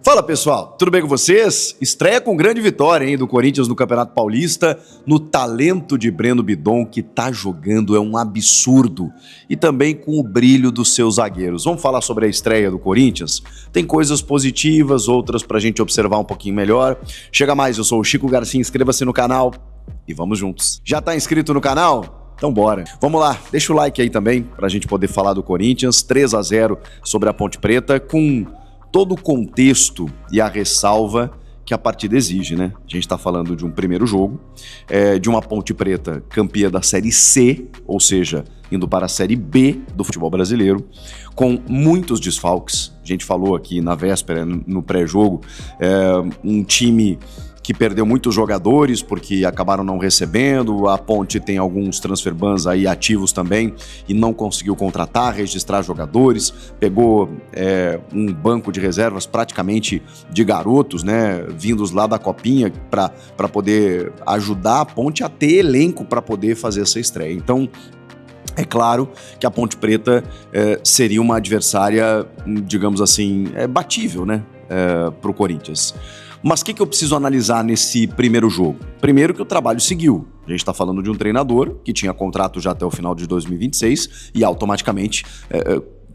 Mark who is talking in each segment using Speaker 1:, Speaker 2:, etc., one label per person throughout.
Speaker 1: Fala pessoal, tudo bem com vocês? Estreia com grande vitória, hein, do Corinthians no Campeonato Paulista, no talento de Breno Bidon, que tá jogando, é um absurdo, e também com o brilho dos seus zagueiros. Vamos falar sobre a estreia do Corinthians? Tem coisas positivas, outras pra gente observar um pouquinho melhor. Chega mais, eu sou o Chico Garcia, inscreva-se no canal e vamos juntos. Já tá inscrito no canal? Então bora. Vamos lá, deixa o like aí também pra gente poder falar do Corinthians, 3-0 sobre a Ponte Preta, com todo o contexto e a ressalva que a partida exige, né? A gente tá falando de um primeiro jogo, de uma Ponte Preta campeã da Série C, ou seja, indo para a Série B do futebol brasileiro, com muitos desfalques. A gente falou aqui na véspera, no pré-jogo, um time que perdeu muitos jogadores porque acabaram não recebendo, a Ponte tem alguns transfer bans aí ativos também e não conseguiu contratar, registrar jogadores, pegou um banco de reservas praticamente de garotos, né, vindos lá da Copinha para poder ajudar a Ponte a ter elenco para poder fazer essa estreia. Então, é claro que a Ponte Preta seria uma adversária, digamos assim, batível, né, para o Corinthians. Mas o que eu preciso analisar nesse primeiro jogo? Primeiro que o trabalho seguiu. A gente está falando de um treinador que tinha contrato já até o final de 2026 e automaticamente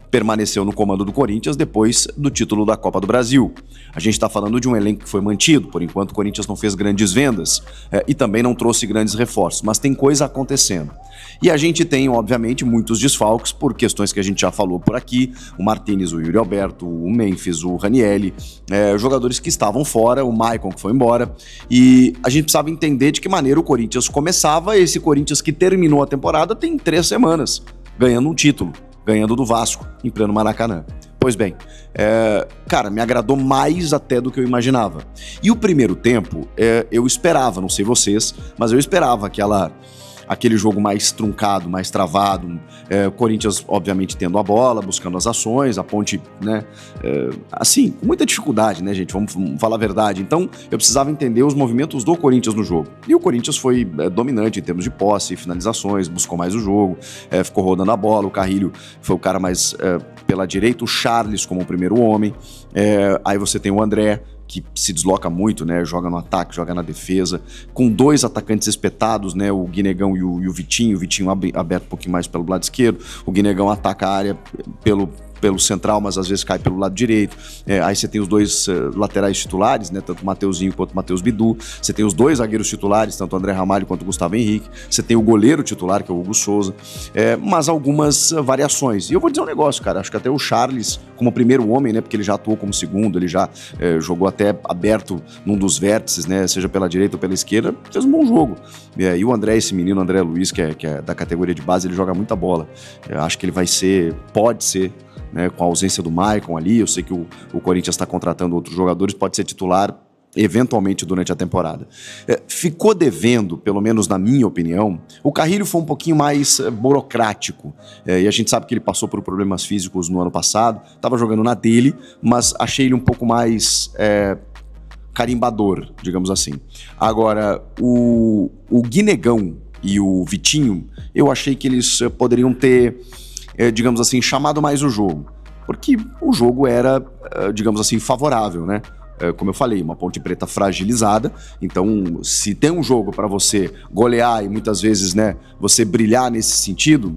Speaker 1: permaneceu no comando do Corinthians depois do título da Copa do Brasil. A gente está falando de um elenco que foi mantido, por enquanto o Corinthians não fez grandes vendas e também não trouxe grandes reforços, mas tem coisa acontecendo. E a gente tem, obviamente, muitos desfalques por questões que a gente já falou por aqui, o Martínez, o Yuri Alberto, o Memphis, o Ranielli, jogadores que estavam fora, o Maicon que foi embora, e a gente precisava entender de que maneira o Corinthians começava. Esse Corinthians que terminou a temporada tem 3 semanas, ganhando um título, ganhando do Vasco, em pleno Maracanã. Pois bem, cara, me agradou mais até do que eu imaginava. E o primeiro tempo, eu esperava, não sei vocês, mas eu esperava aquele jogo mais truncado, mais travado, o Corinthians obviamente tendo a bola, buscando as ações, a Ponte, né, assim, com muita dificuldade, né, gente, vamos falar a verdade. Então eu precisava entender os movimentos do Corinthians no jogo, e o Corinthians foi dominante em termos de posse, finalizações, buscou mais o jogo, ficou rodando a bola, o Carrilho foi o cara mais pela direita, o Charles como o primeiro homem, aí você tem o André, que se desloca muito, né? Joga no ataque, joga na defesa, com 2 atacantes espetados, né? O Guinegão e o Vitinho aberto um pouquinho mais pelo lado esquerdo, o Guinegão ataca a área pelo central, mas às vezes cai pelo lado direito. Aí você tem os 2 laterais titulares, né? Tanto o Mateuzinho quanto o Matheus Bidu. Você tem os 2 zagueiros titulares, tanto o André Ramalho quanto o Gustavo Henrique. Você tem o goleiro titular, que é o Hugo Souza. Mas algumas variações. E eu vou dizer um negócio, cara. Acho que até o Charles, como primeiro homem, né? Porque ele já atuou como segundo, ele já jogou até aberto num dos vértices, né? Seja pela direita ou pela esquerda, fez um bom jogo. E o André, esse menino, André Luiz, que é da categoria de base, ele joga muita bola. Acho que ele pode ser, né, com a ausência do Maicon ali, eu sei que o Corinthians está contratando outros jogadores, pode ser titular eventualmente durante a temporada. Ficou devendo, pelo menos na minha opinião, o Carrilho foi um pouquinho mais burocrático, e a gente sabe que ele passou por problemas físicos no ano passado, estava jogando na dele, mas achei ele um pouco mais carimbador, digamos assim. Agora, o Guinegão e o Vitinho, eu achei que eles poderiam ter, digamos assim, chamado mais o jogo, porque o jogo era, digamos assim, favorável, né? Como eu falei, uma Ponte Preta fragilizada, então se tem um jogo para você golear e muitas vezes, né, você brilhar nesse sentido,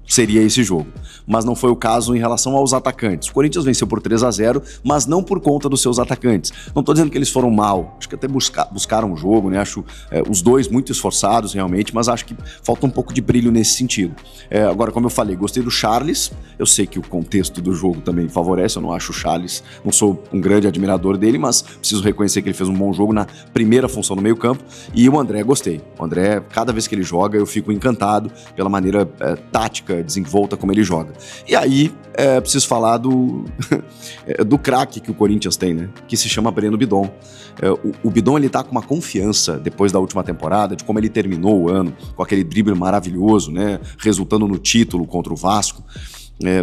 Speaker 1: seria esse jogo. Mas não foi o caso em relação aos atacantes. O Corinthians venceu por 3-0, mas não por conta dos seus atacantes. Não estou dizendo que eles foram mal, acho que até buscaram o jogo, né? Acho os 2 muito esforçados realmente, mas acho que falta um pouco de brilho nesse sentido. Agora, como eu falei, gostei do Charles, eu sei que o contexto do jogo também favorece, eu não acho o Charles, não sou um grande admirador dele, mas preciso reconhecer que ele fez um bom jogo na primeira função no meio campo, e o André, gostei. O André, cada vez que ele joga, eu fico encantado pela maneira tática, desenvolta como ele joga. E aí, preciso falar do craque que o Corinthians tem, né? Que se chama Breno Bidon. O Bidon, ele tá com uma confiança, depois da última temporada, de como ele terminou o ano, com aquele drible maravilhoso, né? Resultando no título contra o Vasco.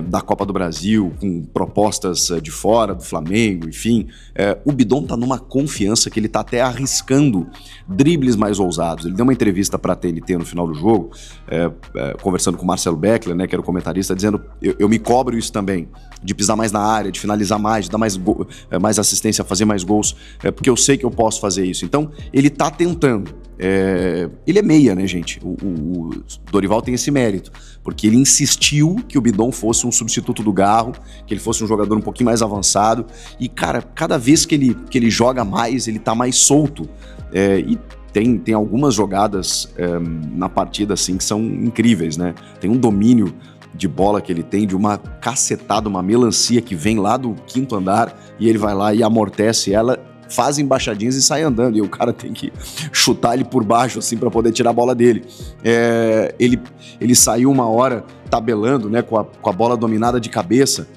Speaker 1: da Copa do Brasil, com propostas de fora, do Flamengo, enfim. O Bidon tá numa confiança que ele tá até arriscando dribles mais ousados. Ele deu uma entrevista para a TNT no final do jogo, conversando com o Marcelo Beckler, né, que era o comentarista, dizendo: eu me cobro isso também, de pisar mais na área, de finalizar mais, de dar mais assistência, fazer mais gols, porque eu sei que eu posso fazer isso. Então, ele tá tentando. Ele é meia, né, gente? O Dorival tem esse mérito, porque ele insistiu que o Bidon fosse um substituto do Garro, que ele fosse um jogador um pouquinho mais avançado, e, cara, cada vez que ele joga mais, ele tá mais solto, e tem algumas jogadas na partida, assim, que são incríveis, né? Tem um domínio de bola que ele tem, de uma cacetada, uma melancia que vem lá do 5º andar, e ele vai lá e amortece ela, faz embaixadinhas e sai andando, e o cara tem que chutar ele por baixo, assim, para poder tirar a bola dele. Ele saiu uma hora tabelando, né, com a bola dominada de cabeça.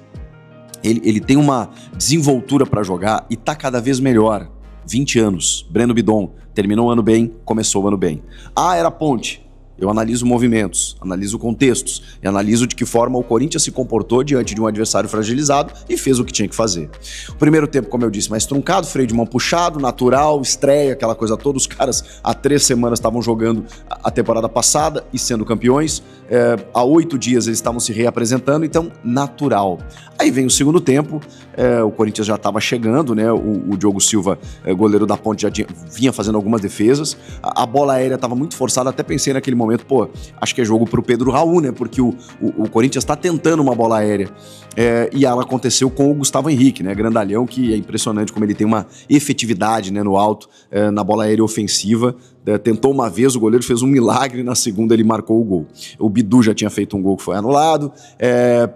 Speaker 1: Ele tem uma desenvoltura para jogar e tá cada vez melhor. 20 anos, Breno Bidon, terminou o ano bem, começou o ano bem. Era ponte. Eu analiso movimentos, analiso contextos e analiso de que forma o Corinthians se comportou diante de um adversário fragilizado e fez o que tinha que fazer. O primeiro tempo, como eu disse, mais truncado, freio de mão puxado, natural, estreia, aquela coisa toda. Os caras há 3 semanas estavam jogando a temporada passada e sendo campeões. Há 8 dias eles estavam se reapresentando, então natural. Aí vem o segundo tempo, o Corinthians já estava chegando, né? O Diogo Silva, goleiro da Ponte, já vinha fazendo algumas defesas. A bola aérea estava muito forçada, até pensei naquele momento, acho que é jogo pro Pedro Raul, né? Porque o Corinthians está tentando uma bola aérea. E ela aconteceu com o Gustavo Henrique, né? Grandalhão, que é impressionante como ele tem uma efetividade, né, no alto, na bola aérea ofensiva. Tentou uma vez, o goleiro fez um milagre, na segunda ele marcou o gol. O Bidu já tinha feito um gol que foi anulado,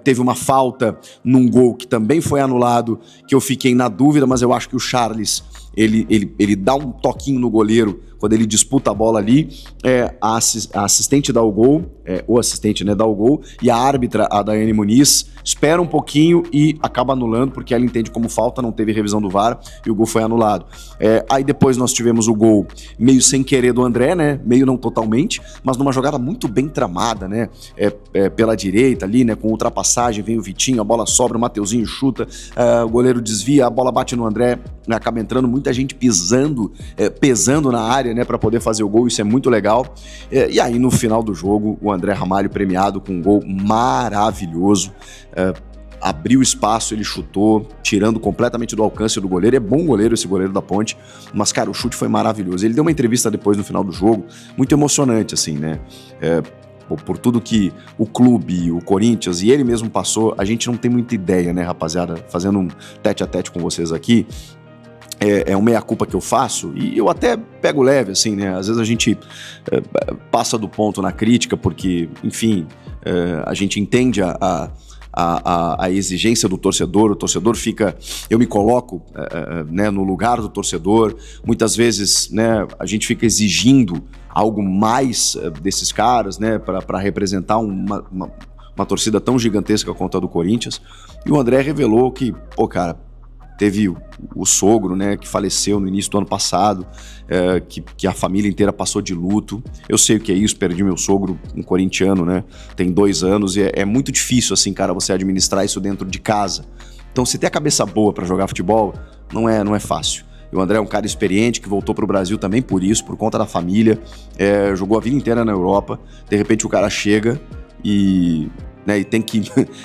Speaker 1: teve uma falta num gol que também foi anulado, que eu fiquei na dúvida, mas eu acho que o Charles, ele dá um toquinho no goleiro quando ele disputa a bola ali, a assistente dá o gol, o assistente, né, dá o gol, e a árbitra, a Daiane Muniz, espera um pouquinho e acaba anulando, porque ela entende como falta, não teve revisão do VAR, e o gol foi anulado. Aí depois nós tivemos o gol meio sem querer do André, né, meio não totalmente, mas numa jogada muito bem tramada, né, pela direita ali, né, com ultrapassagem, vem o Vitinho, a bola sobra, o Mateuzinho chuta, o goleiro desvia, a bola bate no André, acaba entrando muita gente pesando na área, né, para poder fazer o gol, isso é muito legal. E aí no final do jogo, o André Ramalho premiado com um gol maravilhoso, abriu espaço, ele chutou, tirando completamente do alcance do goleiro. É bom goleiro esse goleiro da Ponte, mas, cara, o chute foi maravilhoso. Ele deu uma entrevista depois, no final do jogo, muito emocionante, assim, né? Por tudo que o clube, o Corinthians e ele mesmo passou, a gente não tem muita ideia, né, rapaziada? Fazendo um tete-a-tete com vocês aqui, uma meia-culpa que eu faço, e eu até pego leve, assim, né? Às vezes a gente passa do ponto na crítica, porque, enfim, a gente entende a exigência do torcedor, o torcedor fica... Eu me coloco né, no lugar do torcedor, muitas vezes, né, a gente fica exigindo algo mais desses caras, né, para representar uma torcida tão gigantesca quanto a do Corinthians, e o André revelou que, pô, cara, teve o sogro, né, que faleceu no início do ano passado, que a família inteira passou de luto. Eu sei o que é isso, perdi meu sogro, um corintiano, né, tem 2 anos, e é muito difícil, assim, cara, você administrar isso dentro de casa. Então, se ter a cabeça boa para jogar futebol, não é fácil. E o André é um cara experiente, que voltou pro Brasil também por isso, por conta da família, jogou a vida inteira na Europa, de repente o cara chega e tem que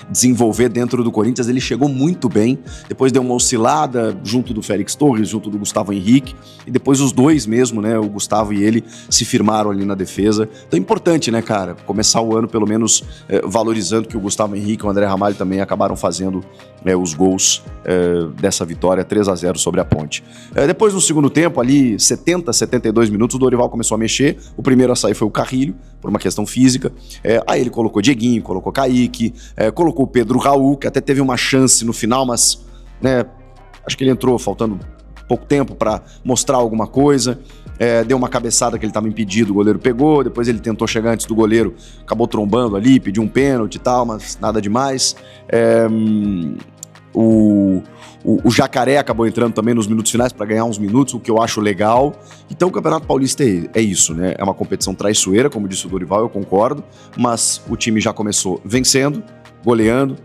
Speaker 1: desenvolver dentro do Corinthians. Ele chegou muito bem, depois deu uma oscilada junto do Félix Torres, junto do Gustavo Henrique, e depois os dois mesmo, né, o Gustavo e ele, se firmaram ali na defesa. Então é importante, né, cara, começar o ano pelo menos valorizando que o Gustavo Henrique e o André Ramalho também acabaram fazendo os gols dessa vitória 3-0 sobre a Ponte. Depois, no segundo tempo, ali 70, 72 minutos, o Dorival começou a mexer. O primeiro a sair foi o Carrilho, por uma questão física. Aí ele colocou Dieguinho, colocou Kaique, colocou o Pedro Raul, que até teve uma chance no final, mas, né, acho que ele entrou faltando pouco tempo para mostrar alguma coisa. Deu uma cabeçada que ele estava impedido, o goleiro pegou, depois ele tentou chegar antes do goleiro, acabou trombando ali, pediu um pênalti e tal, mas nada demais. O Jacaré acabou entrando também nos minutos finais para ganhar uns minutos, o que eu acho legal. Então o Campeonato Paulista é isso, né? É uma competição traiçoeira, como disse o Dorival, eu concordo, mas o time já começou vencendo, goleando,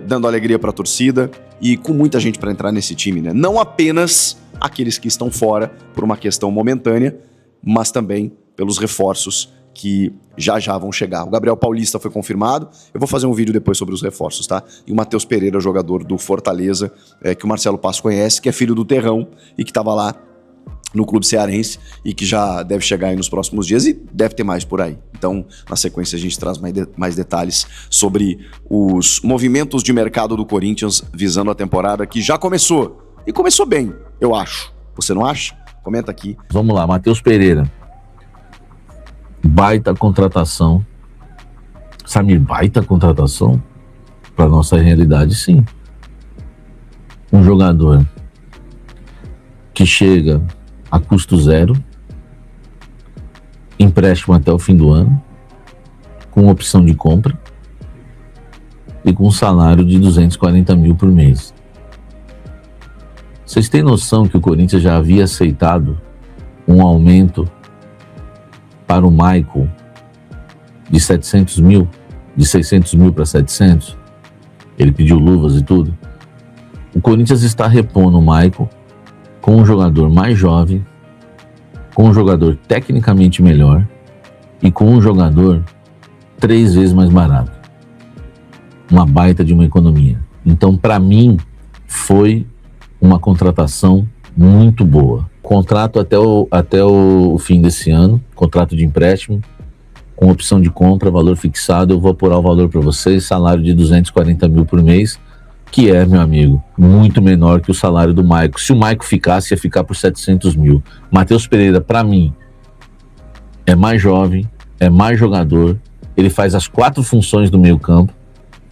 Speaker 1: dando alegria para a torcida e com muita gente para entrar nesse time, né? Não apenas aqueles que estão fora por uma questão momentânea, mas também pelos reforços que já vão chegar. O Gabriel Paulista foi confirmado, eu vou fazer um vídeo depois sobre os reforços, tá? E o Matheus Pereira, jogador do Fortaleza, que o Marcelo Passo conhece, que é filho do Terrão e que estava lá no clube cearense e que já deve chegar aí nos próximos dias e deve ter mais por aí. Então, na sequência, a gente traz mais detalhes sobre os movimentos de mercado do Corinthians visando a temporada que já começou. E começou bem, eu acho. Você não acha? Comenta aqui.
Speaker 2: Vamos lá, Matheus Pereira. Baita contratação. Samir, baita contratação? Para nossa realidade, sim. Um jogador que chega a custo zero, empréstimo até o fim do ano, com opção de compra e com um salário de 240 mil por mês. Vocês têm noção que o Corinthians já havia aceitado um aumento para o Maicon de 700 mil, de 600 mil para 700? Ele pediu luvas e tudo. O Corinthians está repondo o Maicon com um jogador mais jovem, com um jogador tecnicamente melhor e com um jogador 3 vezes mais barato. Uma baita de uma economia. Então, para mim, foi uma contratação muito boa. Contrato até o fim desse ano, contrato de empréstimo, com opção de compra, valor fixado. Eu vou apurar o valor para vocês, salário de 240 mil por mês, que é, meu amigo, muito menor que o salário do Maicon. Se o Maicon ficasse, ia ficar por 700 mil. Matheus Pereira, para mim, é mais jovem, é mais jogador, ele faz as 4 funções do meio campo,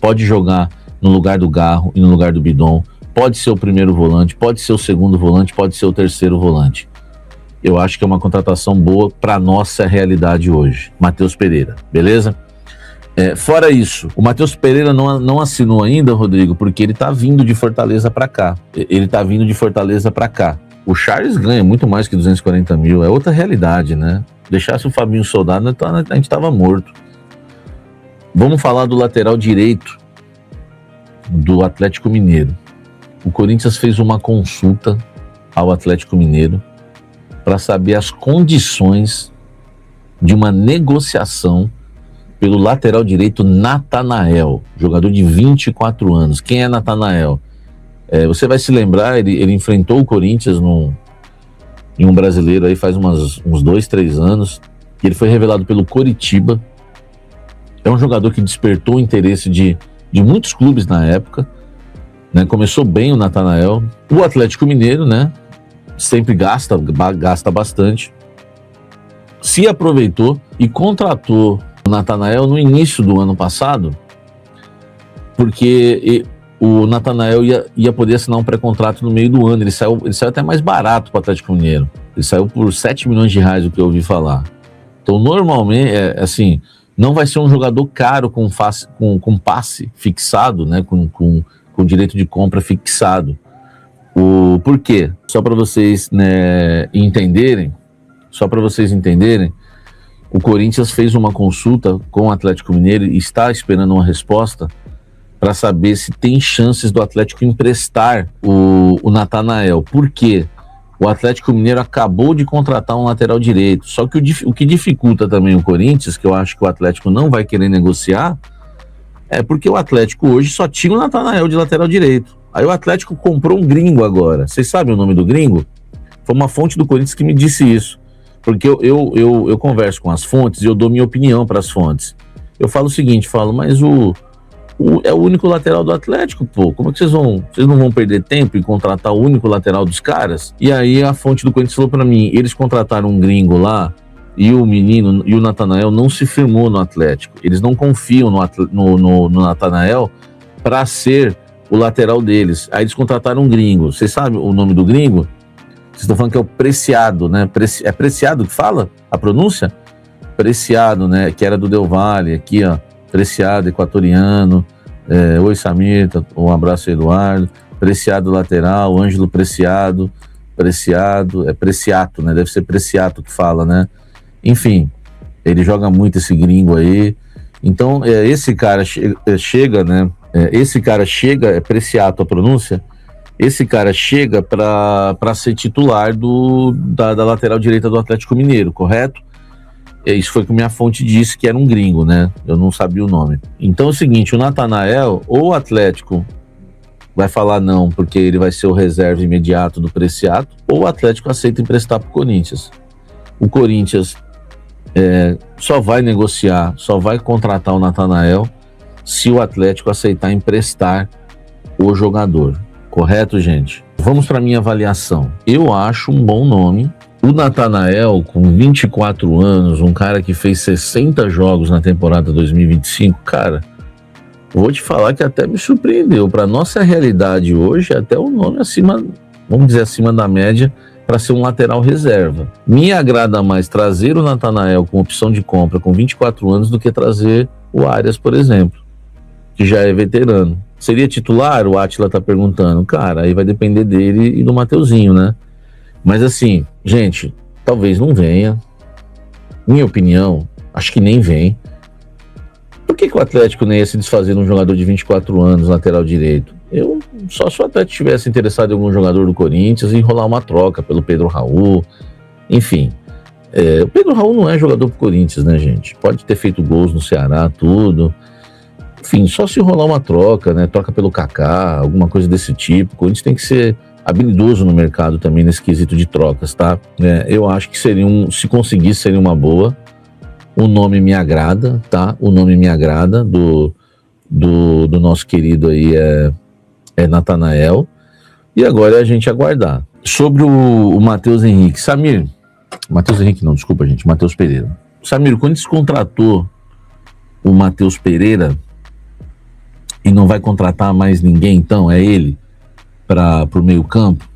Speaker 2: pode jogar no lugar do Garro e no lugar do Bidon, pode ser o primeiro volante, pode ser o segundo volante, pode ser o terceiro volante. Eu acho que é uma contratação boa para nossa realidade hoje. Matheus Pereira, beleza? Fora isso, o Matheus Pereira não assinou ainda, Rodrigo, porque ele tá vindo de Fortaleza para cá. O Charles ganha muito mais que 240 mil, é outra realidade, né? Deixasse o Fabinho Soldado, a gente tava morto. Vamos falar do lateral direito do Atlético Mineiro. O Corinthians fez uma consulta ao Atlético Mineiro para saber as condições de uma negociação pelo lateral direito Natanael, jogador de 24 anos. Quem é Natanael? Você vai se lembrar, ele enfrentou o Corinthians em um brasileiro aí faz uns 2, 3 anos, e ele foi revelado pelo Coritiba. É um jogador que despertou o interesse de muitos clubes na época, né? Começou bem o Natanael. O Atlético Mineiro, né, sempre gasta bastante, se aproveitou e contratou o Natanael no início do ano passado, porque o Natanael ia poder assinar um pré-contrato no meio do ano. Ele saiu até mais barato para o Atlético Mineiro. Ele saiu por 7 milhões de reais, o que eu ouvi falar. Então, normalmente, assim, não vai ser um jogador caro com passe fixado, né, com direito de compra fixado. Por quê? Só para vocês, né, entenderem, o Corinthians fez uma consulta com o Atlético Mineiro e está esperando uma resposta para saber se tem chances do Atlético emprestar o Natanael. Por quê? O Atlético Mineiro acabou de contratar um lateral direito. Só que o que dificulta também o Corinthians, que eu acho que o Atlético não vai querer negociar, é porque o Atlético hoje só tinha o Natanael de lateral direito. Aí o Atlético comprou um gringo agora. Vocês sabem o nome do gringo? Foi uma fonte do Corinthians que me disse isso. Porque eu converso com as fontes e eu dou minha opinião para as fontes. Eu falo o seguinte, mas é o único lateral do Atlético, pô. Como é que vocês não vão perder tempo em contratar o único lateral dos caras? E aí a fonte do Corinthians falou para mim, eles contrataram um gringo lá e o menino, e o Natanael não se firmou no Atlético. Eles não confiam no Natanael para ser o lateral deles. Aí eles contrataram um gringo. Vocês sabem o nome do gringo? Vocês estão falando que é o Preciado, né? É Preciado que fala a pronúncia? Preciado, né? Que era do Del Valle, aqui, ó. Preciado, equatoriano. Oi, Samir, um abraço, Eduardo. Preciado lateral, Ângelo Preciado. Preciado, é Preciato, né? Deve ser Preciato que fala, né? Enfim, ele joga muito esse gringo aí. Então, esse cara chega, né? Esse cara chega, é Preciato a pronúncia, esse cara chega para ser titular da lateral direita do Atlético Mineiro, correto? Isso foi o que minha fonte disse, que era um gringo, né? Eu não sabia o nome. Então é o seguinte, o Natanael, ou o Atlético vai falar não, porque ele vai ser o reserva imediato do Preciato, ou o Atlético aceita emprestar para o Corinthians. O Corinthians só vai negociar, só vai contratar o Natanael se o Atlético aceitar emprestar o jogador. Correto, gente? Vamos para minha avaliação. Eu acho um bom nome. O Natanael, com 24 anos, um cara que fez 60 jogos na temporada 2025, cara, vou te falar que até me surpreendeu. Para nossa realidade hoje, até o nome acima, vamos dizer, acima da média, para ser um lateral reserva. Me agrada mais trazer o Natanael com opção de compra com 24 anos do que trazer o Arias, por exemplo, que já é veterano. Seria titular? O Átila tá perguntando. Cara, aí vai depender dele e do Mateuzinho, né? Mas assim, gente, talvez não venha. Minha opinião, acho que nem vem. Por que o Atlético nem ia se desfazer de um jogador de 24 anos, lateral direito? Só se o Atlético estivesse interessado em algum jogador do Corinthians e enrolar uma troca pelo Pedro Raul. Enfim, o Pedro Raul não é jogador pro Corinthians, né, gente? Pode ter feito gols no Ceará, tudo. Enfim, só se rolar uma troca, né? Troca pelo Kaká, alguma coisa desse tipo. O Corinthians tem que ser habilidoso no mercado também nesse quesito de trocas, tá? Eu acho que se conseguisse, seria uma boa. O nome me agrada, tá? O nome me agrada do nosso querido aí é Natanael. E agora é a gente aguardar. Sobre o Matheus Henrique. Matheus Henrique não, desculpa, gente. Matheus Pereira. Samir, quando Corinthians contratou o Matheus Pereira e não vai contratar mais ninguém, então, é ele para o meio campo,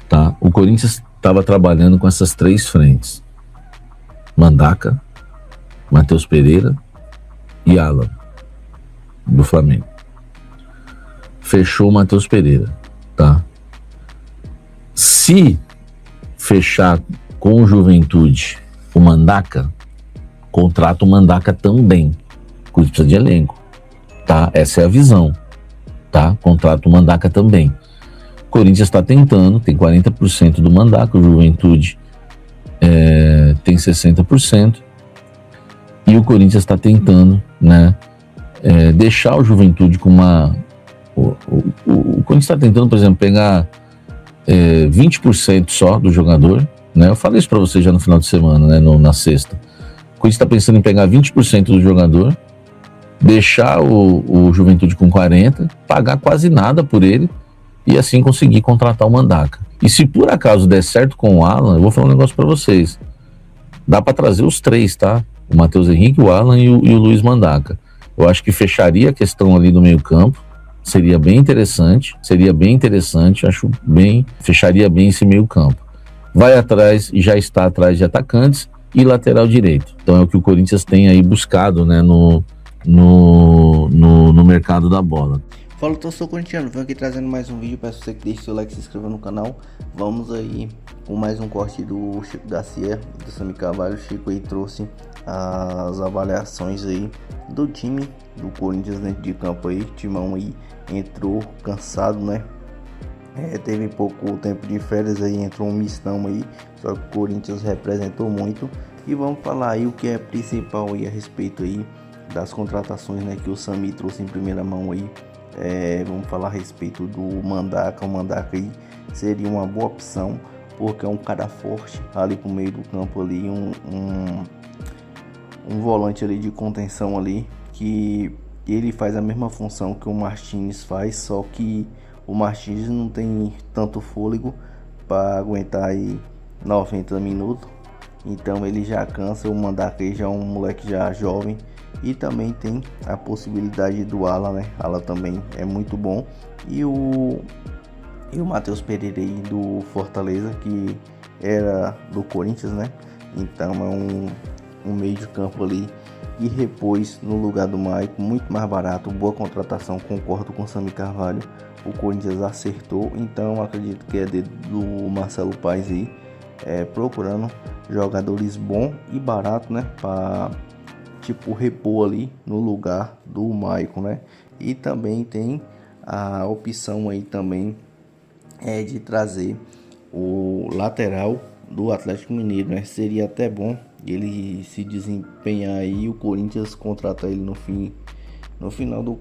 Speaker 2: tá? O Corinthians estava trabalhando com essas 3 frentes: Mandaca, Matheus Pereira e Alan, do Flamengo. Fechou o Matheus Pereira, tá? Se fechar com o Juventude o Mandaca, contrata o Mandaca também, porque precisa de elenco, tá? Essa é a visão, tá? Contrata o Mandaca também. O Corinthians está tentando, tem 40% do Mandaca, o Juventude tem 60%, e o Corinthians está tentando, né, deixar o Juventude com uma... O Corinthians está tentando, por exemplo, pegar 20% só do jogador, né? Eu falei isso para vocês já no final de semana, né, na sexta. O Corinthians está pensando em pegar 20% do jogador, deixar o Juventude com 40%, pagar quase nada por ele e assim conseguir contratar o Mandaca. E se por acaso der certo com o Alan, eu vou falar um negócio para vocês. Dá para trazer os 3, tá? O Matheus Henrique, o Alan e o Luiz Mandaca. Eu acho que fecharia a questão ali do meio campo. Seria bem interessante, fecharia bem esse meio campo. Vai atrás, e já está atrás de atacantes e lateral direito. Então é o que o Corinthians tem aí buscado, né, no mercado da bola.
Speaker 3: Fala, torcedor corintiano, venho aqui trazendo mais um vídeo. Peço você que deixe seu like e se inscreva no canal. Vamos aí com mais um corte do Chico Garcia, do Samir Carvalho. O Chico aí trouxe as avaliações aí do time do Corinthians dentro de campo aí. Timão aí entrou cansado, né? Teve pouco tempo de férias aí, entrou um mistão aí, só que o Corinthians representou muito. E vamos falar aí o que é principal aí a respeito aí das contratações, né, que o Samir trouxe em primeira mão aí. Vamos falar a respeito do Mandaca. O Mandaca aí seria uma boa opção, porque é um cara forte ali pro meio do campo ali, um volante ali de contenção ali, que ele faz a mesma função que o Martins faz, só que o Martins não tem tanto fôlego para aguentar aí 90 minutos, então ele já cansa. O Mandaca aí já é um moleque já jovem, e também tem a possibilidade do Alan, né? Alan também é muito bom, e o Matheus Pereira aí do Fortaleza, que era do Corinthians, né? Então é um meio de campo ali e repôs no lugar do Maicon, muito mais barato, boa contratação. Concordo com o Samir Carvalho, o Corinthians acertou, então acredito que é do Marcelo Paes aí, procurando jogadores bons e baratos, né, para tipo repor ali no lugar do Maicon, né? E também tem a opção aí também de trazer o lateral do Atlético Mineiro, né? Seria até bom ele se desempenhar aí, o Corinthians contratar ele no final do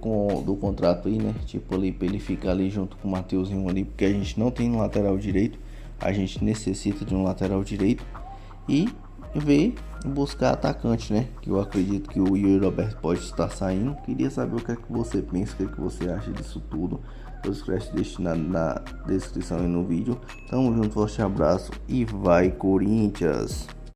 Speaker 3: contrato aí, né? Tipo ali para ele ficar ali junto com o Mateuzinho ali, porque a gente não tem um lateral direito, a gente necessita de um lateral direito e buscar atacante, né? Que eu acredito que o Yuri Roberto pode estar saindo. Queria saber o que é que você pensa, o que é que você acha disso tudo. Todos os créditos destinados na descrição e no vídeo. Tamo junto, forte abraço e vai Corinthians!